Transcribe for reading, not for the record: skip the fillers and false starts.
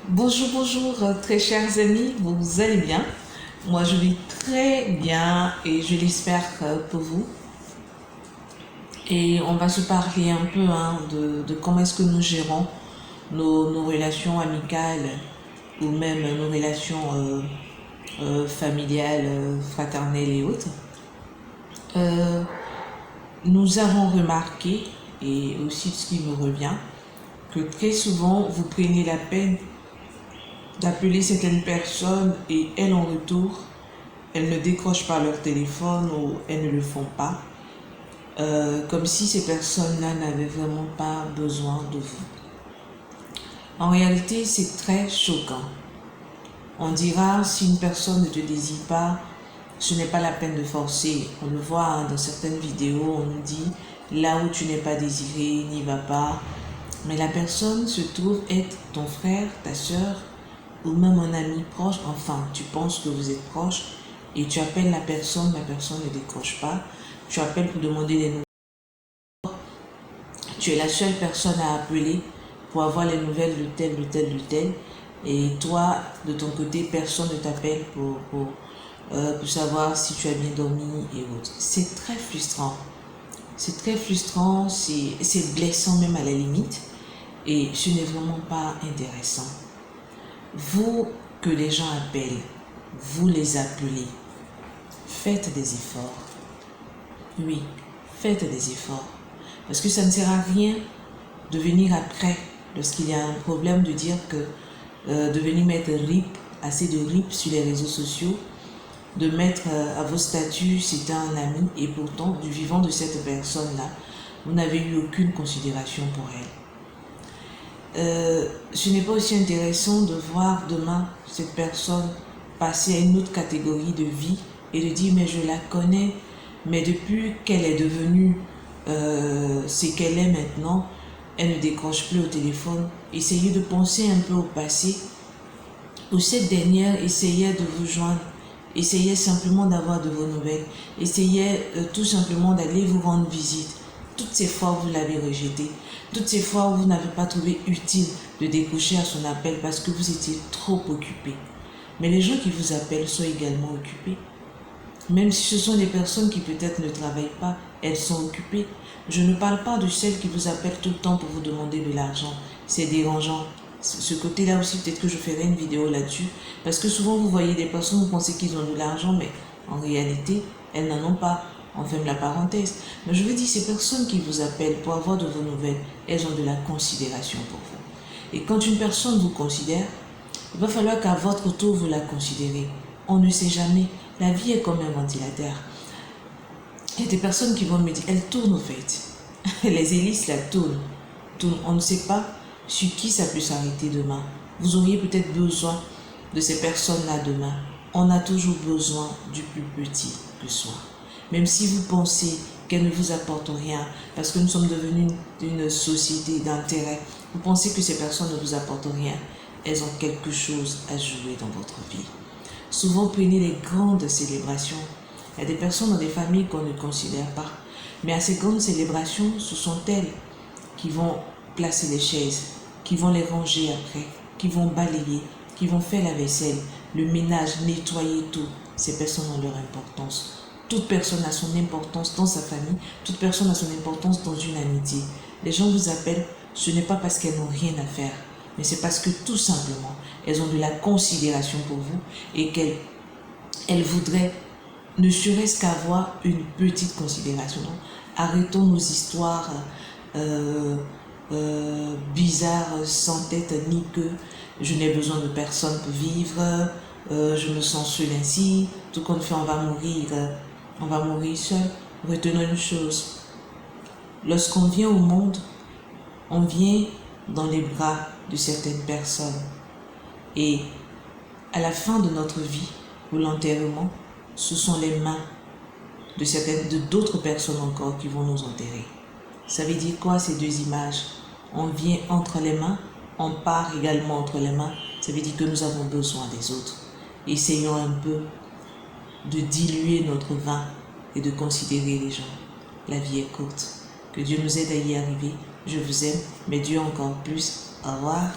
Bonjour, bonjour, très chers amis, vous allez bien? Moi, je vais très bien et je l'espère pour vous. Et on va se parler un peu de comment est-ce que nous gérons nos relations amicales ou même nos relations familiales, fraternelles et autres. Euh, Nous avons remarqué, et aussi ce qui me revient, que très souvent, vous prenez la peine d'appeler certaines personnes et elles en retour, elles ne décrochent pas leur téléphone ou elles ne le font pas, comme si ces personnes-là n'avaient vraiment pas besoin de vous. En réalité, c'est très choquant. On dira, si une personne ne te désire pas, ce n'est pas la peine de forcer. On le voit dans certaines vidéos, on nous dit, là où tu n'es pas désiré, n'y va pas. Mais la personne se trouve être ton frère, ta soeur, ou même un ami proche, enfin, tu penses que vous êtes proche, et tu appelles la personne ne décroche pas. Tu appelles pour demander des nouvelles. Tu es la seule personne à appeler pour avoir les nouvelles de tel, de tel, de tel. Et toi, de ton côté, personne ne t'appelle pour savoir si tu as bien dormi et autres. C'est très frustrant. C'est très frustrant, c'est blessant même à la limite. Et ce n'est vraiment pas intéressant. Vous que les gens appellent, vous les appelez. Faites des efforts. Oui, faites des efforts. Parce que ça ne sert à rien de venir après, lorsqu'il y a un problème, de dire que de venir mettre RIP, assez de RIP sur les réseaux sociaux, de mettre à vos statuts c'était un ami, et pourtant, du vivant de cette personne-là, vous n'avez eu aucune considération pour elle. Ce n'est pas aussi intéressant de voir demain cette personne passer à une autre catégorie de vie et de dire mais je la connais, mais depuis qu'elle est devenue ce qu'elle est maintenant, elle ne décroche plus au téléphone. Essayez de penser un peu au passé, où cette dernière essayait de vous joindre, essayait simplement d'avoir de vos nouvelles, essayait tout simplement d'aller vous rendre visite. Toutes ces fois où vous l'avez rejeté, toutes ces fois où vous n'avez pas trouvé utile de décrocher à son appel parce que vous étiez trop occupé. Mais les gens qui vous appellent sont également occupés. Même si ce sont des personnes qui peut-être ne travaillent pas, elles sont occupées. Je ne parle pas de celles qui vous appellent tout le temps pour vous demander de l'argent. C'est dérangeant. Ce côté-là aussi, peut-être que je ferai une vidéo là-dessus. Parce que souvent, vous voyez des personnes, vous pensez qu'ils ont de l'argent, mais en réalité, elles n'en ont pas. On ferme la parenthèse. Mais je veux dire, ces personnes qui vous appellent pour avoir de vos nouvelles, elles ont de la considération pour vous. Et quand une personne vous considère, il va falloir qu'à votre tour, vous la considérez. On ne sait jamais. La vie est comme un ventilateur. Il y a des personnes qui vont me dire, elle tourne au fait. Les hélices la tournent. On ne sait pas sur qui ça peut s'arrêter demain. Vous auriez peut-être besoin de ces personnes-là demain. On a toujours besoin du plus petit que soi. Même si vous pensez qu'elles ne vous apportent rien, parce que nous sommes devenus une société d'intérêt, vous pensez que ces personnes ne vous apportent rien, elles ont quelque chose à jouer dans votre vie. Souvent, prenez les grandes célébrations. Il y a des personnes dans des familles qu'on ne considère pas. Mais à ces grandes célébrations, ce sont elles qui vont placer les chaises, qui vont les ranger après, qui vont balayer, qui vont faire la vaisselle, le ménage, nettoyer tout. Ces personnes ont leur importance. Toute personne a son importance dans sa famille, toute personne a son importance dans une amitié. Les gens vous appellent, ce n'est pas parce qu'elles n'ont rien à faire, mais c'est parce que tout simplement, elles ont de la considération pour vous et qu'elles voudraient ne serait-ce qu'avoir une petite considération. Donc, arrêtons nos histoires bizarres, sans tête ni queue. Je n'ai besoin de personne pour vivre, je me sens seul ainsi, tout compte fait, on va mourir seul. Retenons une chose, lorsqu'on vient au monde, on vient dans les bras de certaines personnes. Et à la fin de notre vie, ou l'enterrement, ce sont les mains de d'autres personnes encore qui vont nous enterrer. Ça veut dire quoi ces deux images? On vient entre les mains, on part également entre les mains. Ça veut dire que nous avons besoin des autres. Essayons un peu de diluer notre vin et de considérer les gens. La vie est courte. Que Dieu nous aide à y arriver. Je vous aime, mais Dieu encore plus. Au revoir.